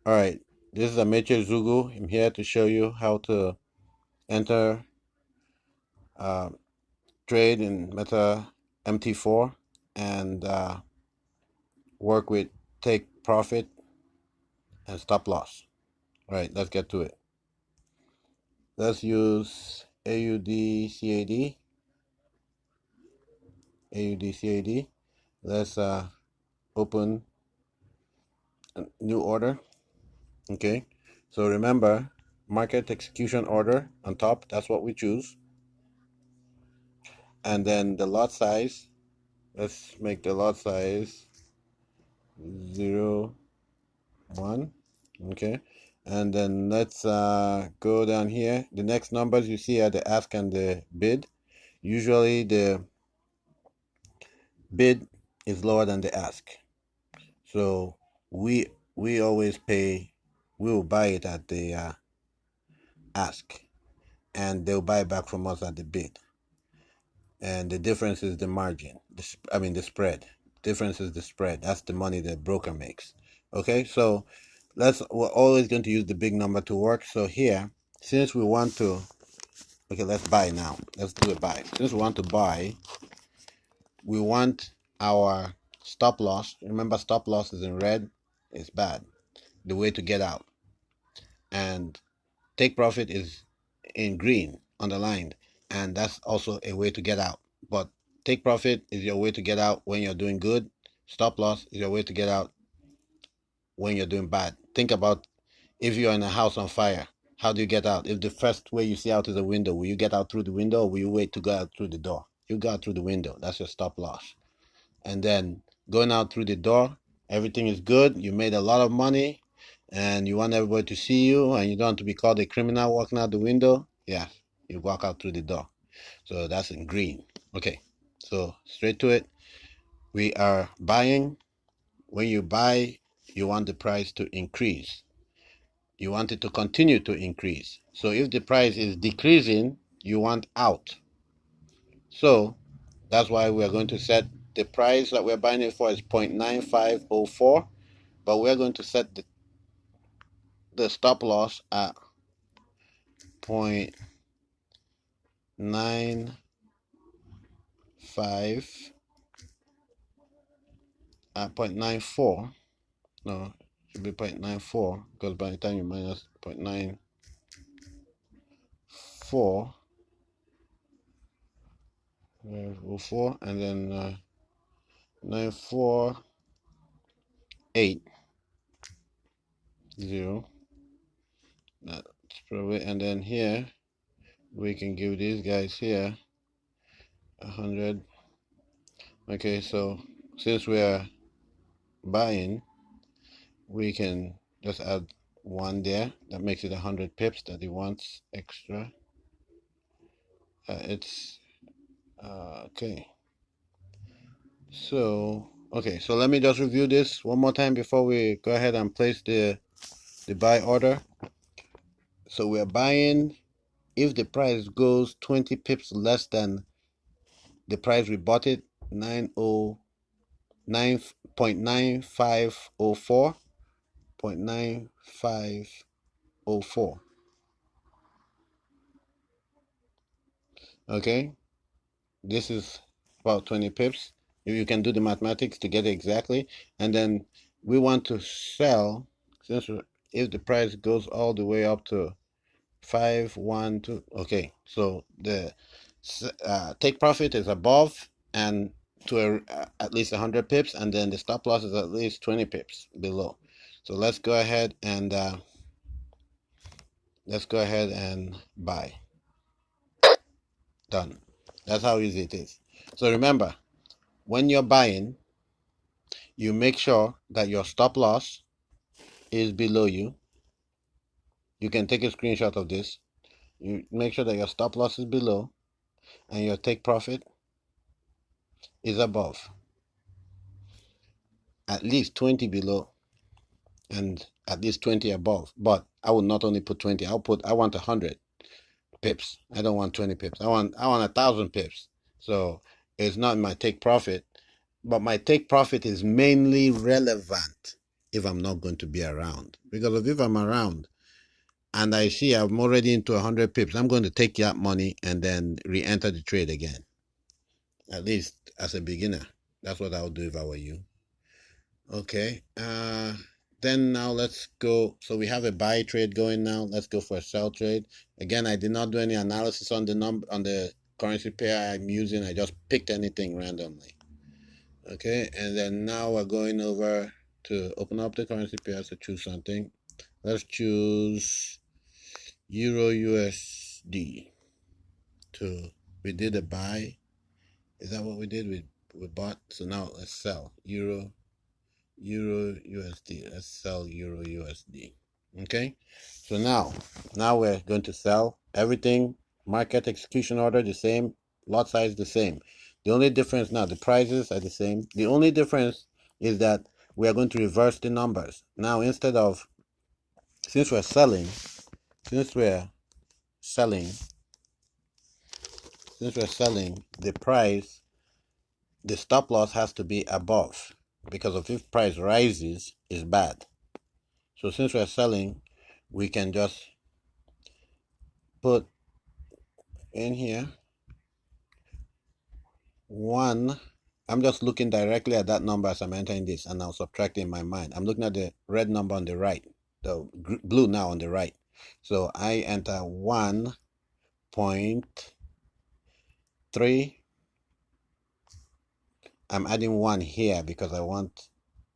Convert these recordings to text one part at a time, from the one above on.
All right, this is Ameche Zugu. I'm here to show you how to enter uh, trade in Meta MT4 and work with take profit and stop loss. All right, let's get to it. Let's use AUD CAD. Let's open a new order. Okay, so remember, market execution order on top, that's what we choose. And then the lot size, let's make the lot size 0, 1. Okay, and then let's go down here. The next numbers you see are the ask and the bid. Usually the bid is lower than the ask, so we always pay. We will buy it at the ask, and they'll buy back from us at the bid. And the difference is the margin. The spread. Difference is the spread. That's the money the broker makes. Okay, so we're always going to use the big number to work. So here, since we want to, okay, let's buy now. Let's do a buy. Since we want to buy, we want our stop loss. Remember, stop loss is in red. It's bad. The way to get out. And take profit is in green, underlined, and that's also a way to get out. But take profit is your way to get out when you're doing good. Stop loss is your way to get out when you're doing bad. Think about if you're in a house on fire, how do you get out? If the first way you see out is a window, will you get out through the window, or will you wait to go out through the door? You go out through the window. That's your stop loss. And then going out through the door, everything is good. You made a lot of money, and you want everybody to see you, and you don't want to be called a criminal walking out the window. Yeah, you walk out through the door. So that's in green. Okay, so straight to it. We are buying. When you buy, you want the price to increase. You want it to continue to increase. So if the price is decreasing, you want out. So that's why we're going to set the price that we're buying it for is 0.9504, but we're going to set the stop loss at 0.95 at 0.94. No, it should be 0.94 because by the time you minus 0.94 04 and then 948 0. That's probably, and then here we can give these guys here 100. Okay, so since we are buying, we can just add 1 there. That makes it 100 pips that he wants extra. It's okay. So okay, so let me just review this one more time before we go ahead and place the buy order. So we're buying if the price goes 20 pips less than the price we bought it, 9.9504, 0.9504. Okay, this is about 20 pips. If you can do the mathematics to get it exactly, and then we want to sell, since if the price goes all the way up to 512. Okay, so the take profit is above and to at least 100 pips, and then the stop loss is at least 20 pips below. So let's go ahead and buy. Done. That's how easy it is. So remember, when you're buying, you make sure that your stop loss is below you. You can take a screenshot of this. You make sure that your stop loss is below and your take profit is above, at least 20 below and at least 20 above. But I would not only put 20, I want 100 pips. I don't want 20 pips. I want 1,000 pips. So it's not my take profit, but my take profit is mainly relevant if I'm not going to be around. Because if I'm around and I see I'm already into 100 pips, I'm going to take that money and then re-enter the trade again. At least as a beginner. That's what I would do if I were you. Okay. Then now let's go. So we have a buy trade going now. Let's go for a sell trade. Again, I did not do any analysis on the number on the currency pair I'm using. I just picked anything randomly. Okay, and then now we're going over to open up the currency pairs to choose something. Let's choose Euro USD. We did a buy. Is that what we did? We bought. So now let's sell Euro USD. Let's sell Euro USD. Okay, so now we're going to sell everything. Market execution order the same, lot size the same. The only difference now, the prices are the same. The only difference is that we are going to reverse the numbers. Now instead of, since we're selling, the price, the stop loss has to be above, because if price rises, is bad. So since we're selling, we can just put in here one. I'm just looking directly at that number as I'm entering this, and I'll subtract in my mind. I'm looking at the red number on the right, the blue now on the right. So I enter 1.3. I'm adding 1 here because I want,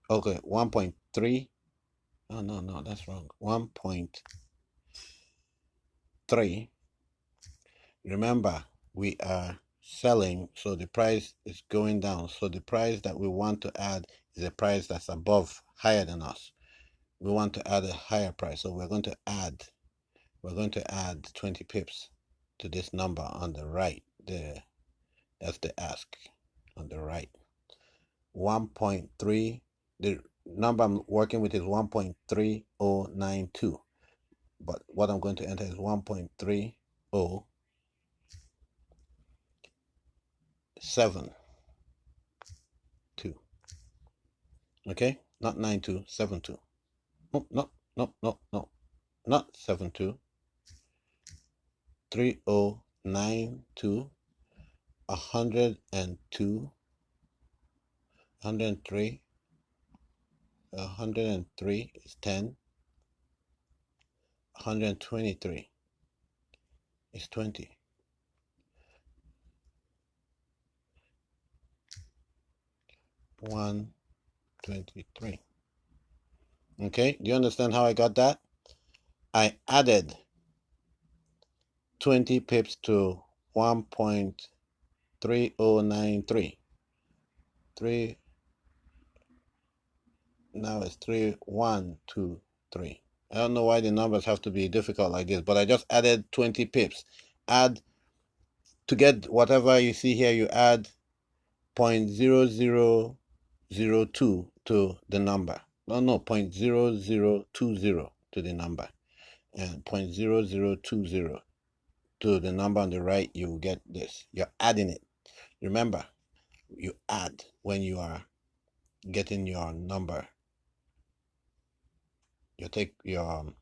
okay, 1.3. Oh, no, that's wrong. 1.3. Remember, we are selling, so the price is going down. So the price that we want to add is a price that's above, higher than us. We want to add a higher price, so we're going to add 20 pips to this number on the right. That's the ask on the right. 1.3. The number I'm working with is 1.3092, but what I'm going to enter is 1.3072. Okay, not 92, 72. Oh, no, not 72. 3092, 102, 103. 103 is 10. 123 is 20. 123. Okay, do you understand how I got that? I added 20 pips to 1.3093. Now it's 3, 1, 2, 3. I don't know why the numbers have to be difficult like this, but I just added 20 pips. Add, to get whatever you see here, you add 0.0002 to the number. No, 0.0020 to the number. And 0.0020 to the number on the right, you will get this. You're adding it. Remember, you add when you are getting your number. You take your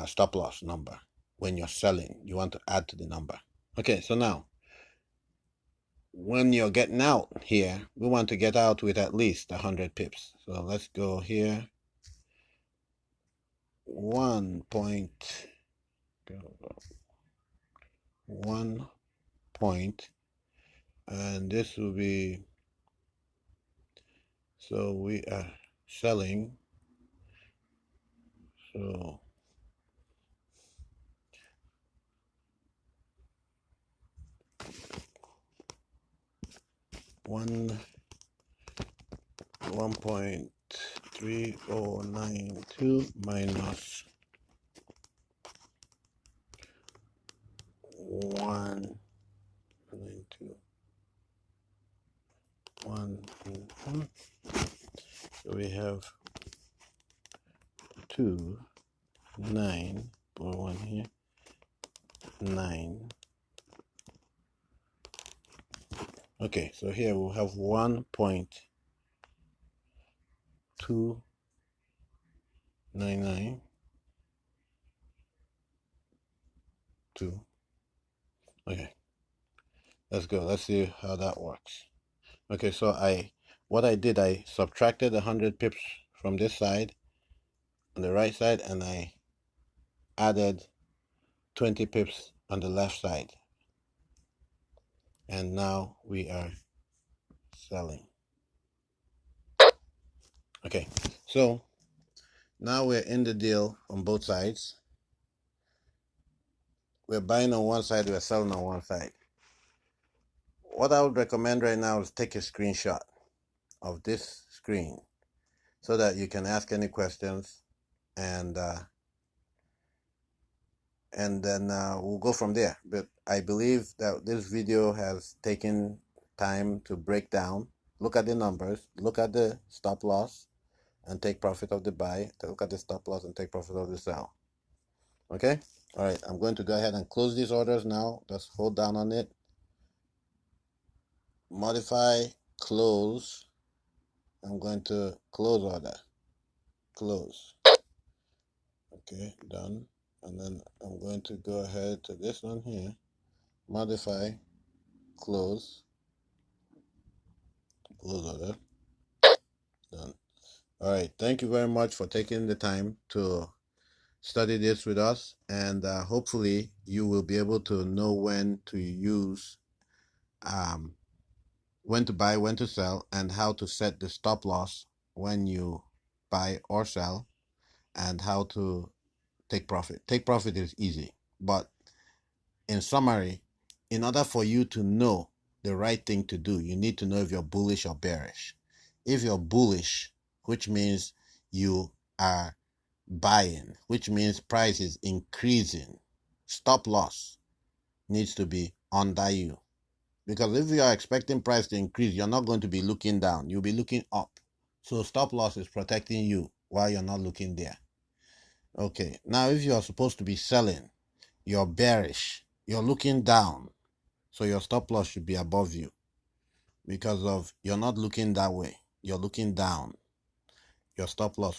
stop loss number. When you're selling, you want to add to the number. Okay, so now, when you're getting out here, we want to get out with at least 100 pips. So let's go here. 1 point, and this will be, so we are selling, so 1.3092 minus 192. So we have 2, 9, put 1 here, 9. Okay, so here we'll have 1.2 992. Okay, let's go. Let's see how that works. Okay, so what I did, I subtracted 100 pips from this side on the right side, and I added 20 pips on the left side. And now we are selling. Okay, so now we're in the deal on both sides. We're buying on one side, we're selling on one side. What I would recommend right now is take a screenshot of this screen so that you can ask any questions, and then we'll go from there. But I believe that this video has taken time to break down. Look at the numbers, look at the stop loss, and take profit of the buy. Look at the stop loss and take profit of the sell. Okay? All right, I'm going to go ahead and close these orders now. Just hold down on it. Modify, close. I'm going to close order. Close. Okay, done. And then I'm going to go ahead to this one here. Modify, close. Close order. Done. All right, thank you very much for taking the time to study this with us, and hopefully you will be able to know when to use when to buy, when to sell, and how to set the stop loss when you buy or sell, and how to take profit. Take profit is easy, but in summary, in order for you to know the right thing to do, you need to know if you're bullish or bearish. If you're bullish, which means you are buying, which means price is increasing, stop loss needs to be under you. Because if you are expecting price to increase, you're not going to be looking down, you'll be looking up. So stop loss is protecting you while you're not looking there. Okay, now if you're supposed to be selling, you're bearish, you're looking down, so your stop loss should be above you, because of you're not looking that way, you're looking down. Your stop loss will